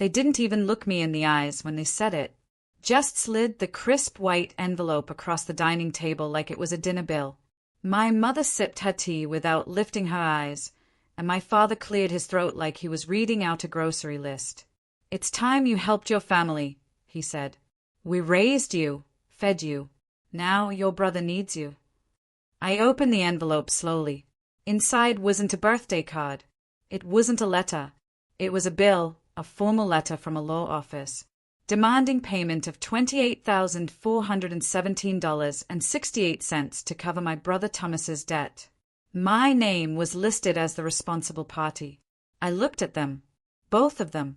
They didn't even look me in the eyes when they said it. Just slid the crisp white envelope across the dining table like it was a dinner bill. My mother sipped her tea without lifting her eyes, and my father cleared his throat like he was reading out a grocery list. "It's time you helped your family," he said. "We raised you, fed you. Now your brother needs you." I opened the envelope slowly. Inside wasn't a birthday card. It wasn't a letter. It was a bill, a formal letter from a law office, demanding payment of $28,417.68 to cover my brother Thomas's debt. My name was listed as the responsible party. I looked at them, both of them,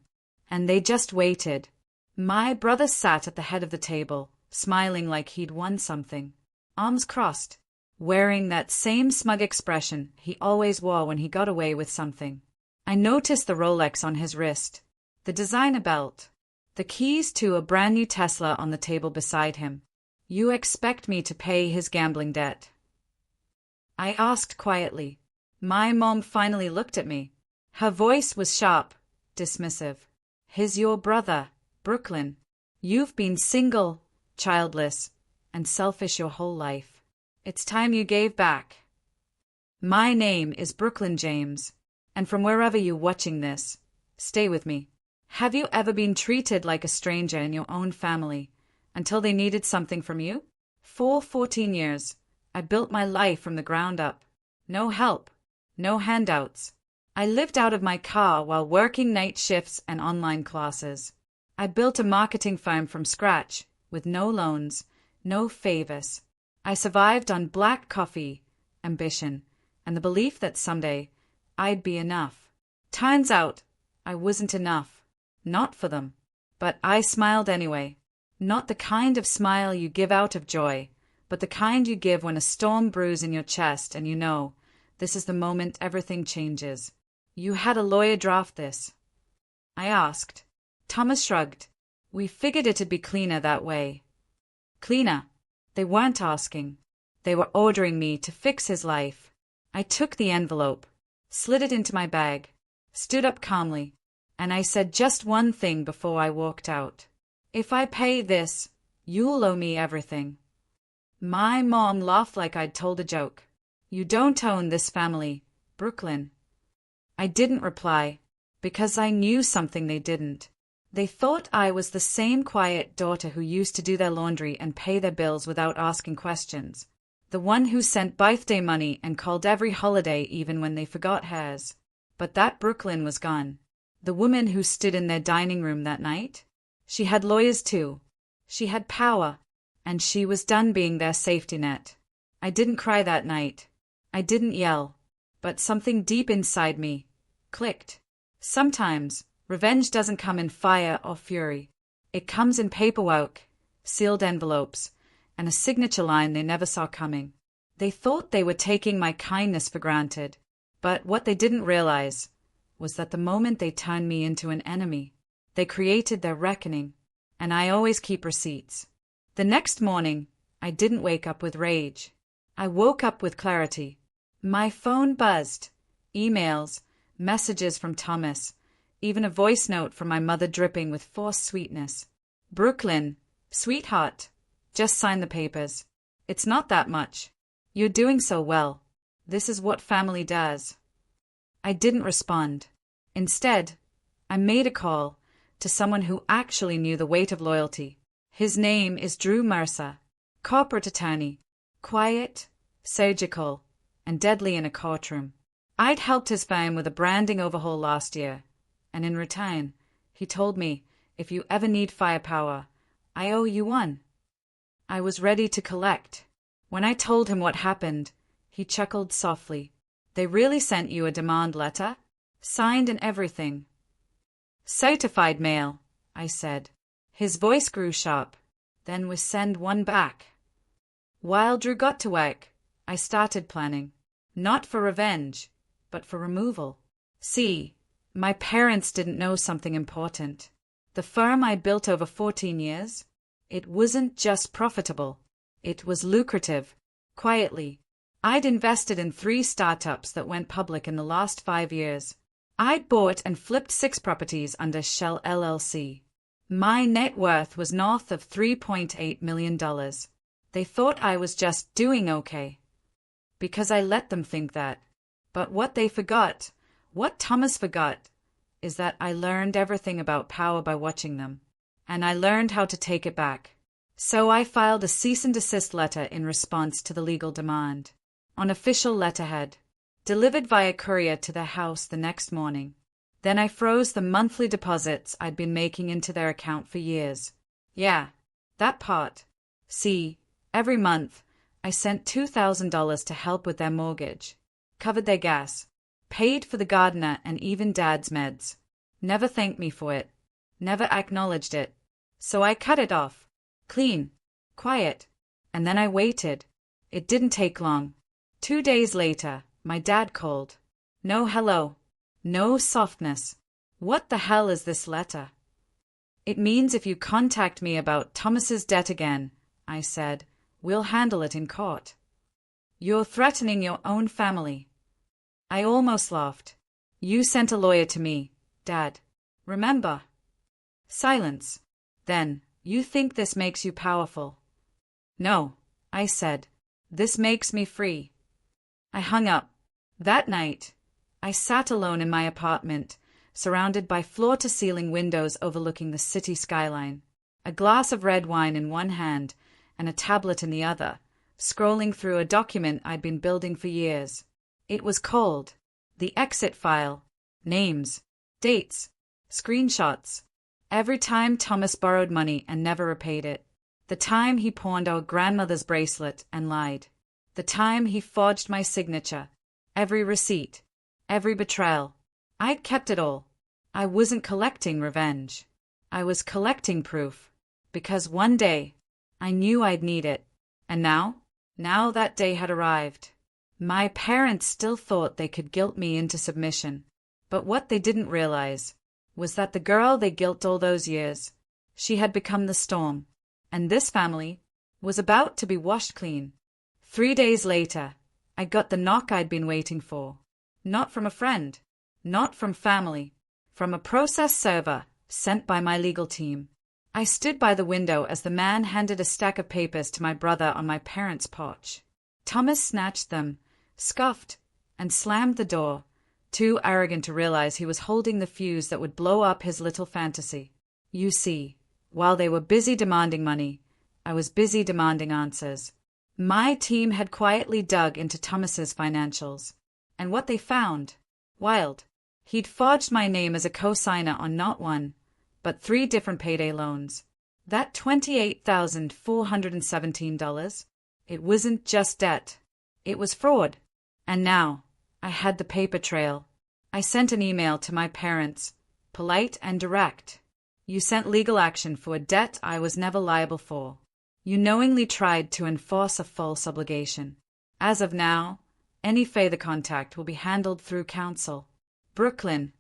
and they just waited. My brother sat at the head of the table, smiling like he'd won something, arms crossed, wearing that same smug expression he always wore when he got away with something. I noticed the Rolex on his wrist, the designer belt, the keys to a brand new Tesla on the table beside him. "You expect me to pay his gambling debt?" I asked quietly. My mom finally looked at me. Her voice was sharp, dismissive. "He's your brother, Brooklyn. You've been single, childless, and selfish your whole life. It's time you gave back." My name is Brooklyn James, and from wherever you're watching this, stay with me. Have you ever been treated like a stranger in your own family until they needed something from you? For 14 years, I built my life from the ground up. No help, no handouts. I lived out of my car while working night shifts and online classes. I built a marketing firm from scratch, with no loans, no favors. I survived on black coffee, ambition, and the belief that someday I'd be enough. Turns out I wasn't enough. Not for them. But I smiled anyway. Not the kind of smile you give out of joy, but the kind you give when a storm brews in your chest and you know this is the moment everything changes. "You had a lawyer draft this?" I asked. Thomas shrugged. "We figured it'd be cleaner that way." Cleaner? They weren't asking. They were ordering me to fix his life. I took the envelope, slid it into my bag, stood up calmly, and I said just one thing before I walked out. "If I pay this, you'll owe me everything." My mom laughed like I'd told a joke. "You don't own this family, Brooklyn." I didn't reply, because I knew something they didn't. They thought I was the same quiet daughter who used to do their laundry and pay their bills without asking questions. The one who sent birthday money and called every holiday even when they forgot hers. But that Brooklyn was gone. The woman who stood in their dining room that night? She had lawyers too. She had power, and she was done being their safety net. I didn't cry that night. I didn't yell. But something deep inside me clicked. Sometimes revenge doesn't come in fire or fury. It comes in paperwork, sealed envelopes, and a signature line they never saw coming. They thought they were taking my kindness for granted, but what they didn't realize was that the moment they turned me into an enemy, they created their reckoning, and I always keep receipts. The next morning, I didn't wake up with rage. I woke up with clarity. My phone buzzed. Emails, messages from Thomas, even a voice note from my mother dripping with forced sweetness. "Brooklyn, sweetheart, just sign the papers. It's not that much. You're doing so well. This is what family does." I didn't respond. Instead, I made a call to someone who actually knew the weight of loyalty. His name is Drew Mercer, corporate attorney, quiet, surgical, and deadly in a courtroom. I'd helped his firm with a branding overhaul last year, and in return, he told me, "If you ever need firepower, I owe you one." I was ready to collect. When I told him what happened, he chuckled softly. "They really sent you a demand letter? Signed and everything?" "Certified mail," I said. His voice grew sharp. "Then we send one back." While Drew got to work, I started planning. Not for revenge, but for removal. See, my parents didn't know something important. The firm I built over 14 years, it wasn't just profitable. It was lucrative. Quietly, I'd invested in 3 startups that went public in the last 5 years. I'd bought and flipped 6 properties under Shell LLC. My net worth was north of $3.8 million. They thought I was just doing okay, because I let them think that. But what they forgot, what Thomas forgot, is that I learned everything about power by watching them. And I learned how to take it back. So I filed a cease and desist letter in response to the legal demand, on official letterhead, delivered via courier to their house the next morning. Then I froze the monthly deposits I'd been making into their account for years. Yeah, that part. See, every month, I sent $2,000 to help with their mortgage, covered their gas, paid for the gardener and even Dad's meds. Never thanked me for it, never acknowledged it. So I cut it off. Clean, quiet. And then I waited. It didn't take long. 2 days later, my dad called. No hello. No softness. What the hell is this letter? It means if you contact me about Thomas's debt again, I said, we'll handle it in court. You're threatening your own family. I almost laughed. You sent a lawyer to me, Dad. Remember? Silence. Then, you think this makes you powerful? No, I said. This makes me free. I hung up. That night, I sat alone in my apartment, surrounded by floor-to-ceiling windows overlooking the city skyline, a glass of red wine in one hand and a tablet in the other, scrolling through a document I'd been building for years. It was called the exit file. Names, dates, screenshots. Every time Thomas borrowed money and never repaid it. The time he pawned our grandmother's bracelet and lied. The time he forged my signature. Every receipt. Every betrayal. I'd kept it all. I wasn't collecting revenge. I was collecting proof. Because one day, I knew I'd need it. And now that day had arrived. My parents still thought they could guilt me into submission. But what they didn't realize was that the girl they guilt all those years, she had become the storm. And this family was about to be washed clean. 3 days later, I got the knock I'd been waiting for. Not from a friend, not from family, from a process server sent by my legal team. I stood by the window as the man handed a stack of papers to my brother on my parents' porch. Thomas snatched them, scoffed, and slammed the door, too arrogant to realize he was holding the fuse that would blow up his little fantasy. You see, while they were busy demanding money, I was busy demanding answers. My team had quietly dug into Thomas's financials, and what they found, wild. He'd forged my name as a co-signer on not one, but 3 different payday loans. That $28,417, it wasn't just debt. It was fraud. And now, I had the paper trail. I sent an email to my parents, polite and direct. You sent legal action for a debt I was never liable for. You knowingly tried to enforce a false obligation. As of now, any further contact will be handled through counsel. Brooklyn.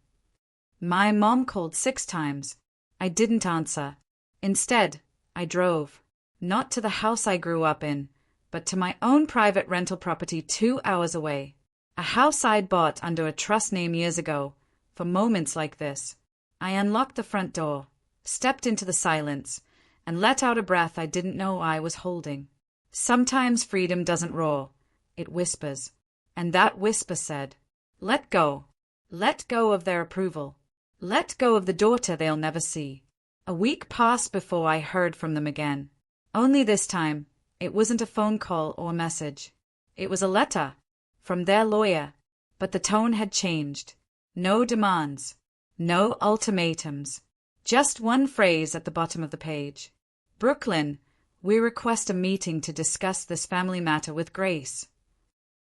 My mom called 6 times. I didn't answer. Instead, I drove, not to the house I grew up in, but to my own private rental property 2 hours away. A house I'd bought under a trust name years ago, for moments like this. I unlocked the front door, stepped into the silence, and let out a breath I didn't know I was holding. Sometimes freedom doesn't roar, it whispers. And that whisper said, let go. Let go of their approval. Let go of the daughter they'll never see. A week passed before I heard from them again. Only this time, it wasn't a phone call or message. It was a letter. From their lawyer. But the tone had changed. No demands. No ultimatums. Just one phrase at the bottom of the page. Brooklyn, we request a meeting to discuss this family matter with Grace.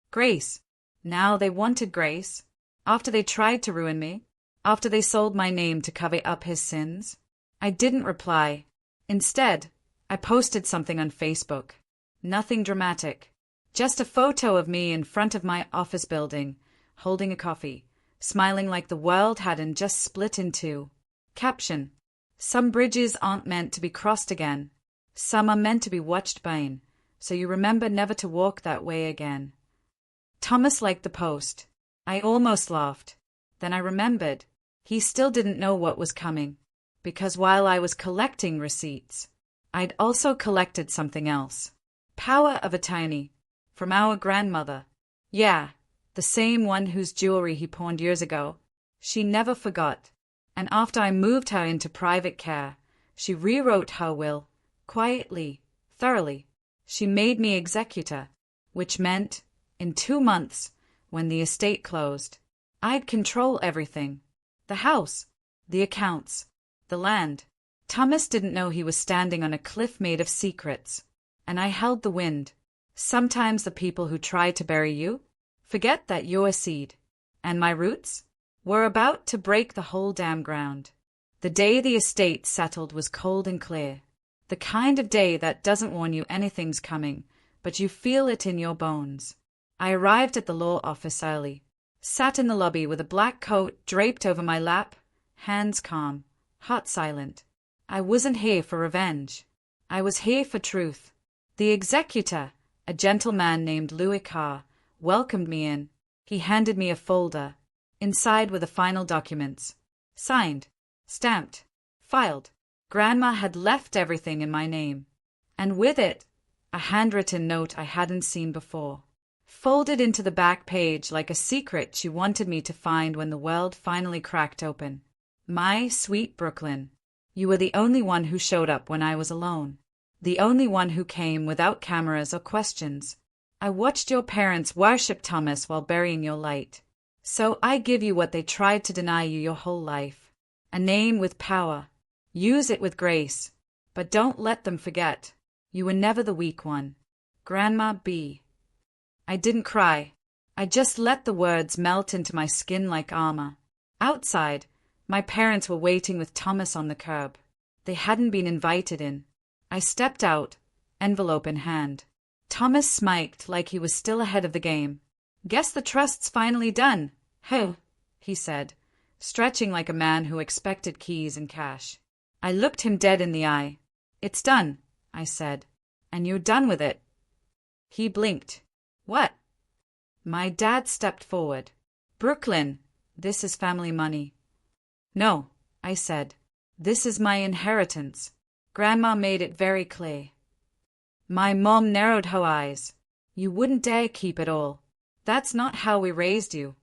Grace. Now they wanted Grace. After they tried to ruin me. After they sold my name to cover up his sins. I didn't reply. Instead, I posted something on Facebook. Nothing dramatic. Just a photo of me in front of my office building, holding a coffee, smiling like the world hadn't just split in two. Caption. Some bridges aren't meant to be crossed again. Some are meant to be watched burn, so you remember never to walk that way again. Thomas liked the post. I almost laughed. Then I remembered. He still didn't know what was coming. Because while I was collecting receipts, I'd also collected something else. Power of attorney. From our grandmother. Yeah, the same one whose jewelry he pawned years ago. She never forgot. And after I moved her into private care, she rewrote her will, quietly, thoroughly. She made me executor, which meant, in 2 months, when the estate closed, I'd control everything. The house, the accounts, the land. Thomas didn't know he was standing on a cliff made of secrets, and I held the wind. Sometimes the people who try to bury you forget that you're a seed, and my roots were about to break the whole damn ground. The day the estate settled was cold and clear, the kind of day that doesn't warn you anything's coming, but you feel it in your bones. I arrived at the law office early, sat in the lobby with a black coat draped over my lap, hands calm, heart silent. I wasn't here for revenge. I was here for truth. The executor, a gentleman named Louis Carr, welcomed me in. He handed me a folder. Inside were the final documents. Signed, stamped, filed. Grandma had left everything in my name. And with it, a handwritten note I hadn't seen before. Folded into the back page like a secret she wanted me to find when the world finally cracked open. My sweet Brooklyn, you were the only one who showed up when I was alone. The only one who came without cameras or questions. I watched your parents worship Thomas while burying your light. So I give you what they tried to deny you your whole life. A name with power. Use it with grace. But don't let them forget. You were never the weak one. Grandma B. I didn't cry. I just let the words melt into my skin like armor. Outside, my parents were waiting with Thomas on the curb. They hadn't been invited in. I stepped out, envelope in hand. Thomas smiled like he was still ahead of the game. Guess the trust's finally done. Ho, he said, stretching like a man who expected keys and cash. I looked him dead in the eye. It's done, I said. And you're done with it. He blinked. What? My dad stepped forward. Brooklyn, this is family money. No, I said. This is my inheritance. Grandma made it very clear. My mom narrowed her eyes. You wouldn't dare keep it all. That's not how we raised you.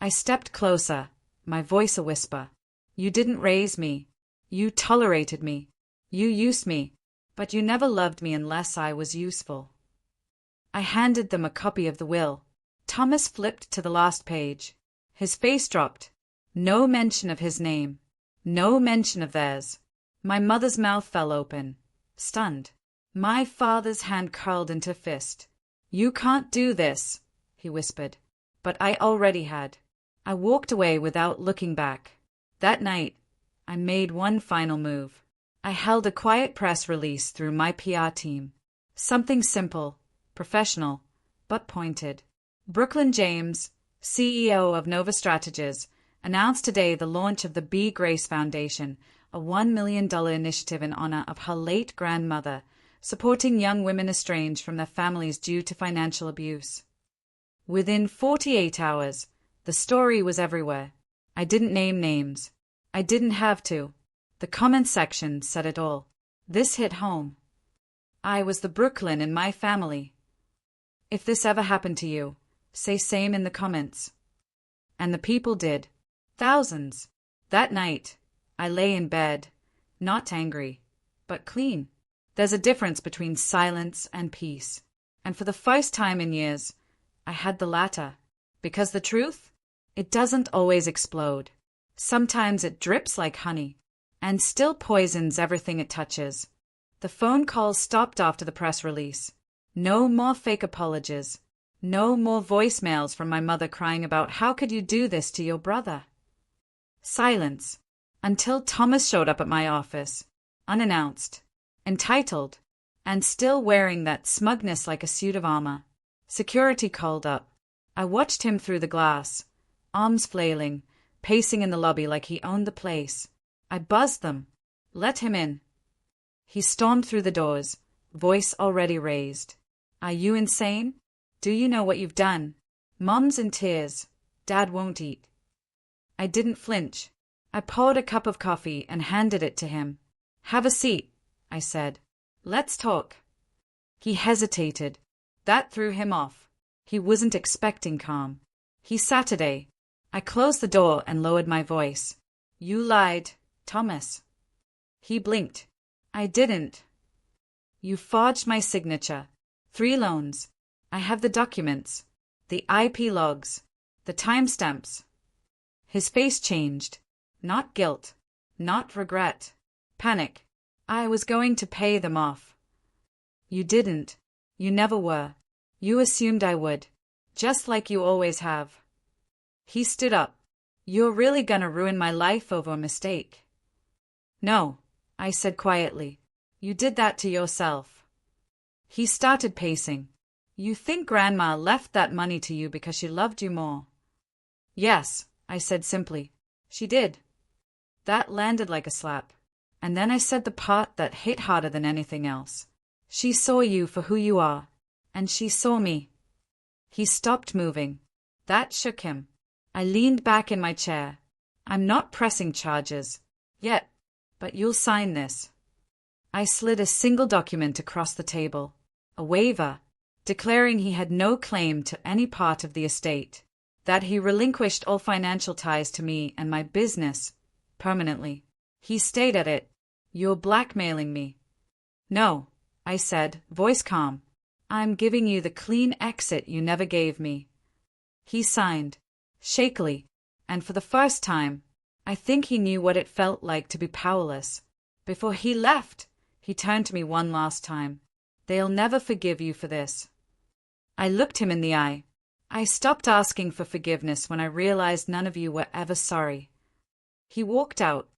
I stepped closer, my voice a whisper. You didn't raise me. You tolerated me. You used me. But you never loved me unless I was useful. I handed them a copy of the will. Thomas flipped to the last page. His face dropped. No mention of his name. No mention of theirs. My mother's mouth fell open, stunned. My father's hand curled into fist. You can't do this, he whispered. But I already had. I walked away without looking back. That night, I made one final move. I held a quiet press release through my PR team. Something simple, professional, but pointed. Brooklyn James, CEO of Nova Strategies, announced today the launch of the B. Grace Foundation, a $1 million initiative in honor of her late grandmother, supporting young women estranged from their families due to financial abuse. Within 48 hours, the story was everywhere. I didn't name names. I didn't have to. The comment section said it all. This hit home. I was the Brooklyn in my family. If this ever happened to you, say same in the comments. And the people did. Thousands. That night, I lay in bed, not angry, but clean. There's a difference between silence and peace. And for the first time in years, I had the latter. Because the truth? It doesn't always explode. Sometimes it drips like honey, and still poisons everything it touches. The phone calls stopped after the press release. No more fake apologies. No more voicemails from my mother crying about how could you do this to your brother. Silence. Until Thomas showed up at my office, unannounced, entitled, and still wearing that smugness like a suit of armor. Security called up. I watched him through the glass, arms flailing, pacing in the lobby like he owned the place. I buzzed them. Let him in. He stormed through the doors, voice already raised. Are you insane? Do you know what you've done? Mom's in tears. Dad won't eat. I didn't flinch. I poured a cup of coffee and handed it to him. "Have a seat," I said. "Let's talk." He hesitated. That threw him off. He wasn't expecting calm. "He Saturday." I closed the door and lowered my voice. "You lied, Thomas." He blinked. "I didn't." "You forged my signature. 3 loans. I have the documents, the IP logs, the timestamps." His face changed. Not guilt, not regret. Panic. "I was going to pay them off." "You didn't. You never were. You assumed I would. Just like you always have." He stood up. "You're really gonna ruin my life over a mistake." "No," I said quietly. "You did that to yourself." He started pacing. "You think Grandma left that money to you because she loved you more?" "Yes," I said simply. "She did." That landed like a slap. And then I said the part that hit harder than anything else. "She saw you for who you are. And she saw me." He stopped moving. That shook him. I leaned back in my chair. "I'm not pressing charges. Yet. But you'll sign this." I slid a single document across the table. A waiver, declaring he had no claim to any part of the estate, that he relinquished all financial ties to me and my business, permanently. He stayed at it. "You're blackmailing me." "No," I said, voice calm. "I'm giving you the clean exit you never gave me." He signed, shakily, and for the first time, I think he knew what it felt like to be powerless. Before he left, he turned to me one last time. "They'll never forgive you for this." I looked him in the eye. "I stopped asking for forgiveness when I realized none of you were ever sorry." He walked out,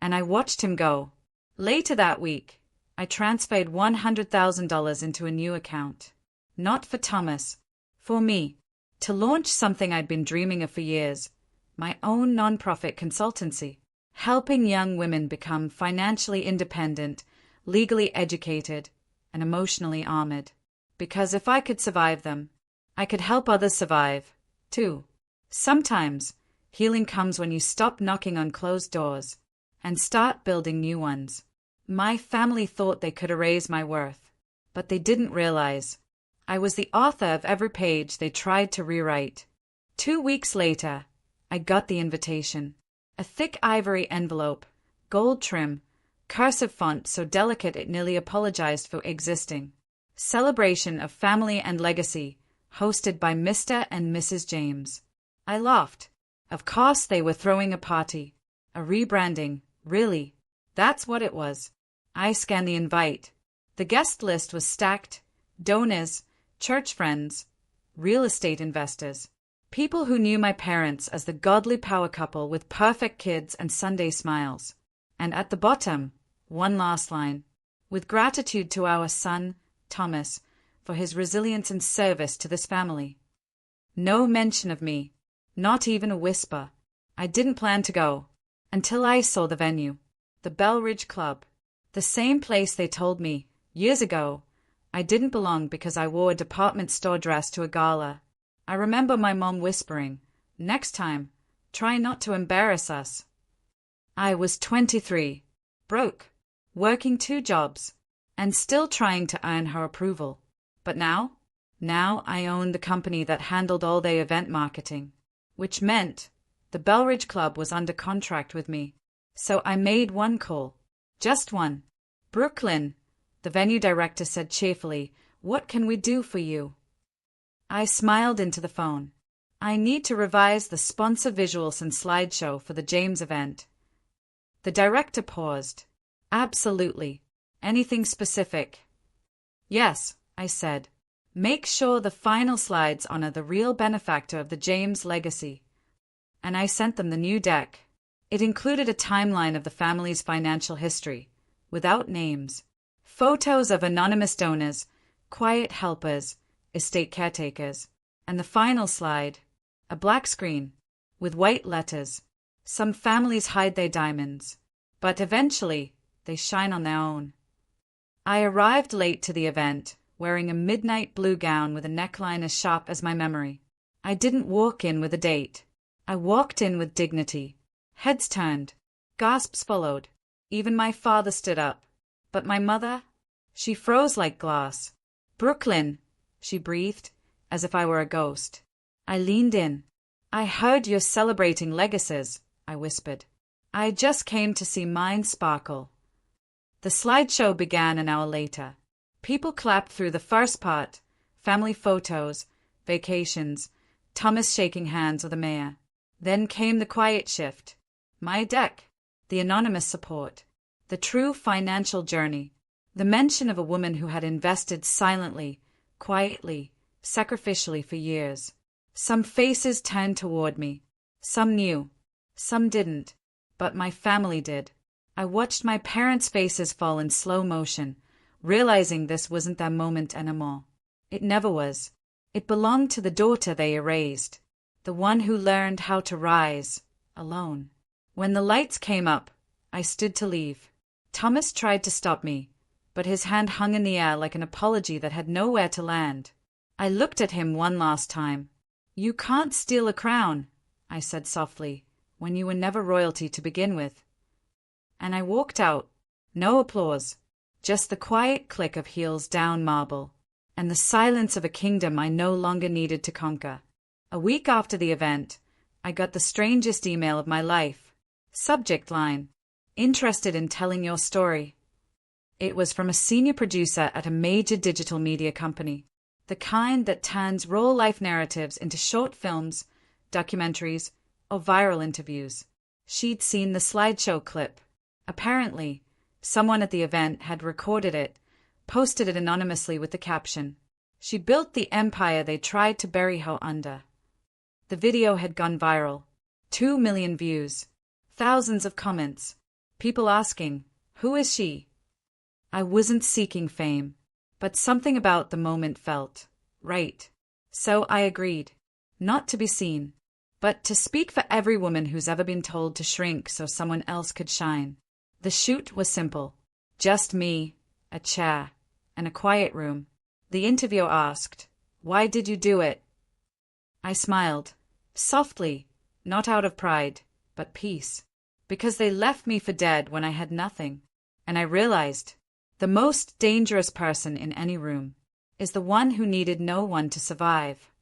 and I watched him go. Later that week, I transferred $100,000 into a new account. Not for Thomas, for me, to launch something I'd been dreaming of for years, my own nonprofit consultancy, helping young women become financially independent, legally educated, and emotionally armored. Because if I could survive them, I could help others survive, too. Sometimes, healing comes when you stop knocking on closed doors and start building new ones. My family thought they could erase my worth, but they didn't realize I was the author of every page they tried to rewrite. 2 weeks later, I got the invitation. A thick ivory envelope, gold trim, cursive font so delicate it nearly apologized for existing. Celebration of Family and Legacy, hosted by Mr. and Mrs. James. I laughed. Of course they were throwing a party. A rebranding, really. That's what it was. I scanned the invite. The guest list was stacked. Donors, church friends, real estate investors. People who knew my parents as the godly power couple with perfect kids and Sunday smiles. And at the bottom, one last line. "With gratitude to our son, Thomas, for his resilience and service to this family." No mention of me. Not even a whisper. I didn't plan to go. Until I saw the venue. The Belridge Club. The same place they told me, years ago, I didn't belong because I wore a department store dress to a gala. I remember my mom whispering, "Next time, try not to embarrass us." I was 23, broke, working 2 jobs, and still trying to earn her approval. But now I owned the company that handled all their event marketing, which meant the Belridge Club was under contract with me. So I made one call. Just one. "Brooklyn," the venue director said cheerfully, "what can we do for you?" I smiled into the phone. "I need to revise the sponsor visuals and slideshow for the James event." The director paused. "Absolutely. Anything specific?" "Yes," I said. "Make sure the final slides honor the real benefactor of the James legacy." And I sent them the new deck. It included a timeline of the family's financial history, without names, photos of anonymous donors, quiet helpers, estate caretakers, and the final slide, a black screen, with white letters. Some families hide their diamonds, but eventually they shine on their own. I arrived late to the event, wearing a midnight blue gown with a neckline as sharp as my memory. I didn't walk in with a date. I walked in with dignity, Heads turned. Gasps followed. Even my father stood up. But my mother? She froze like glass. "Brooklyn," she breathed, as if I were a ghost. I leaned in. "I heard you're celebrating legacies," I whispered. "I just came to see mine sparkle." The slideshow began an hour later. People clapped through the first part, family photos, vacations, Thomas shaking hands with the mayor. Then came the quiet shift. My deck, the anonymous support, the true financial journey, the mention of a woman who had invested silently, quietly, sacrificially for years. Some faces turned toward me. Some knew. Some didn't. But my family did. I watched my parents' faces fall in slow motion, realizing this wasn't their moment anymore. It never was. It belonged to the daughter they erased, the one who learned how to rise, alone. When the lights came up, I stood to leave. Thomas tried to stop me, but his hand hung in the air like an apology that had nowhere to land. I looked at him one last time. "You can't steal a crown," I said softly, "when you were never royalty to begin with." And I walked out. No applause, just the quiet click of heels down marble, and the silence of a kingdom I no longer needed to conquer. A week after the event, I got the strangest email of my life. Subject line: "Interested in telling your story." It was from a senior producer at a major digital media company, the kind that turns real-life narratives into short films, documentaries, or viral interviews. She'd seen the slideshow clip. Apparently, someone at the event had recorded it, posted it anonymously with the caption, "She built the empire they tried to bury her under." The video had gone viral. 2 million views. Thousands of comments. People asking, "Who is she?" I wasn't seeking fame, but something about the moment felt right. So I agreed. Not to be seen, but to speak for every woman who's ever been told to shrink so someone else could shine. The shoot was simple. Just me, a chair, and a quiet room. The interviewer asked, "Why did you do it?" I smiled. Softly, not out of pride, but peace. Because they left me for dead when I had nothing. And I realized, the most dangerous person in any room is the one who needed no one to survive.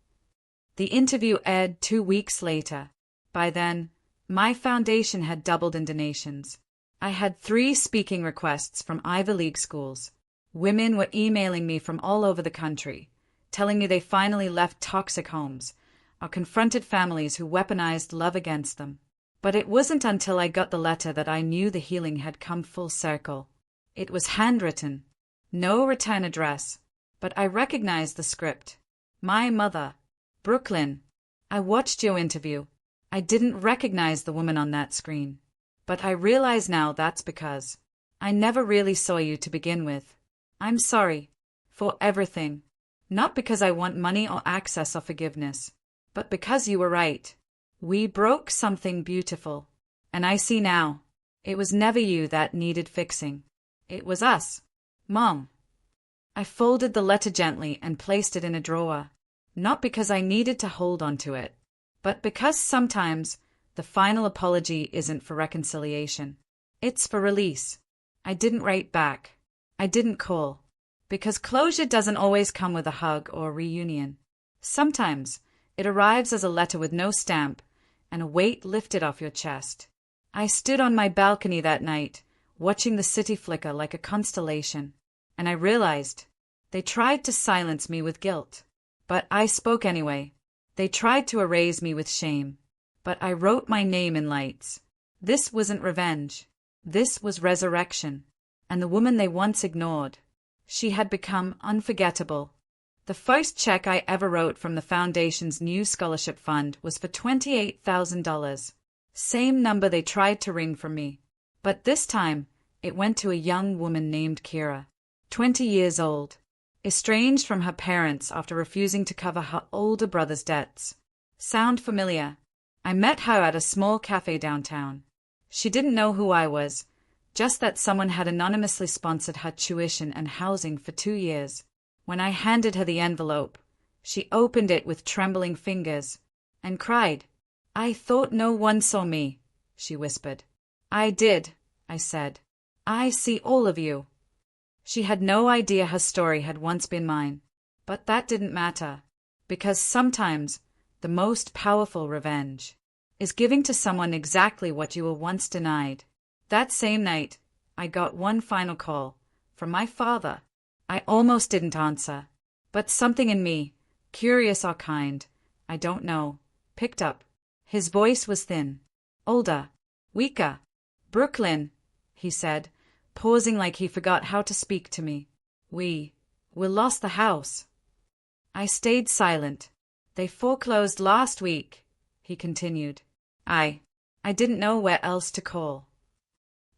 The interview aired 2 weeks later. By then, my foundation had doubled in donations. I had 3 speaking requests from Ivy League schools. Women were emailing me from all over the country, telling me they finally left toxic homes or confronted families who weaponized love against them. But it wasn't until I got the letter that I knew the healing had come full circle. It was handwritten. No return address, but I recognized the script. My mother. Brooklyn. I watched your interview. I didn't recognize the woman on that screen. But I realize now that's because I never really saw you to begin with. I'm sorry. For everything. Not because I want money or access or forgiveness, but because you were right. We broke something beautiful. And I see now. It was never you that needed fixing. It was us. Mom. I folded the letter gently and placed it in a drawer. Not because I needed to hold on to it, but because sometimes the final apology isn't for reconciliation. It's for release. I didn't write back. I didn't call. Because closure doesn't always come with a hug or a reunion. Sometimes it arrives as a letter with no stamp and a weight lifted off your chest. I stood on my balcony that night, watching the city flicker like a constellation, and I realized they tried to silence me with guilt. But I spoke anyway. They tried to erase me with shame. But I wrote my name in lights. This wasn't revenge. This was resurrection. And the woman they once ignored, she had become unforgettable. The first check I ever wrote from the Foundation's new scholarship fund was for $28,000. Same number they tried to wring from me. But this time, it went to a young woman named Kira, 20 years old. Estranged from her parents after refusing to cover her older brother's debts. Sound familiar? I met her at a small cafe downtown. She didn't know who I was, just that someone had anonymously sponsored her tuition and housing for 2 years. When I handed her the envelope, she opened it with trembling fingers and cried. "I thought no one saw me. she whispered. I did, I said. I see all of you. She had no idea her story had once been mine, but that didn't matter, because sometimes the most powerful revenge is giving to someone exactly what you were once denied. That same night, I got one final call from my father. I almost didn't answer, but something in me, curious or kind, I don't know, picked up. His voice was thin, older, weaker. Brooklyn, he said, pausing like he forgot how to speak to me. We lost the house. I stayed silent. They foreclosed last week, he continued. I didn't know where else to call.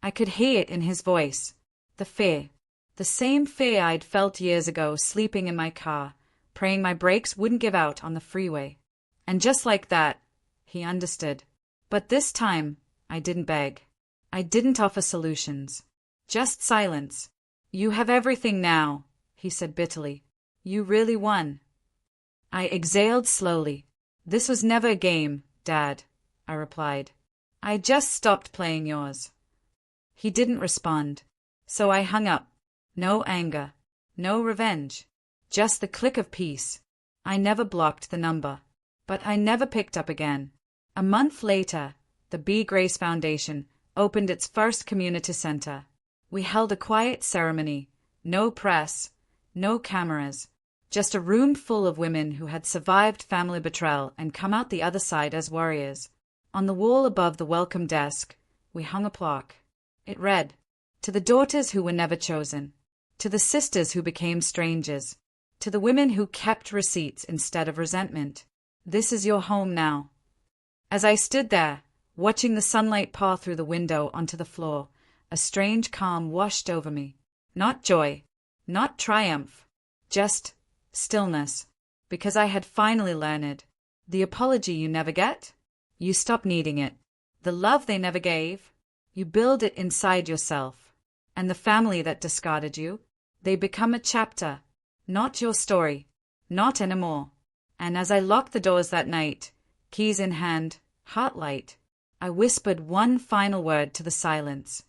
I could hear it in his voice, the fear, the same fear I'd felt years ago sleeping in my car, praying my brakes wouldn't give out on the freeway. And just like that, he understood. But this time, I didn't beg. I didn't offer solutions. Just silence. You have everything now, he said bitterly. You really won. I exhaled slowly. This was never a game, Dad, I replied. I just stopped playing yours. He didn't respond, so I hung up. No anger, no revenge, just the click of peace. I never blocked the number, but I never picked up again. A month later, the B. Grace Foundation opened its first community center. We held a quiet ceremony, no press, no cameras, just a room full of women who had survived family betrayal and come out the other side as warriors. On the wall above the welcome desk, we hung a plaque. It read, "To the daughters who were never chosen, to the sisters who became strangers, to the women who kept receipts instead of resentment, this is your home now." As I stood there, watching the sunlight pour through the window onto the floor, a strange calm washed over me. Not joy, not triumph, just stillness, because I had finally learned. The apology you never get, you stop needing it. The love they never gave, you build it inside yourself. And the family that discarded you, they become a chapter, not your story, not anymore. And as I locked the doors that night, keys in hand, heart light, I whispered one final word to the silence.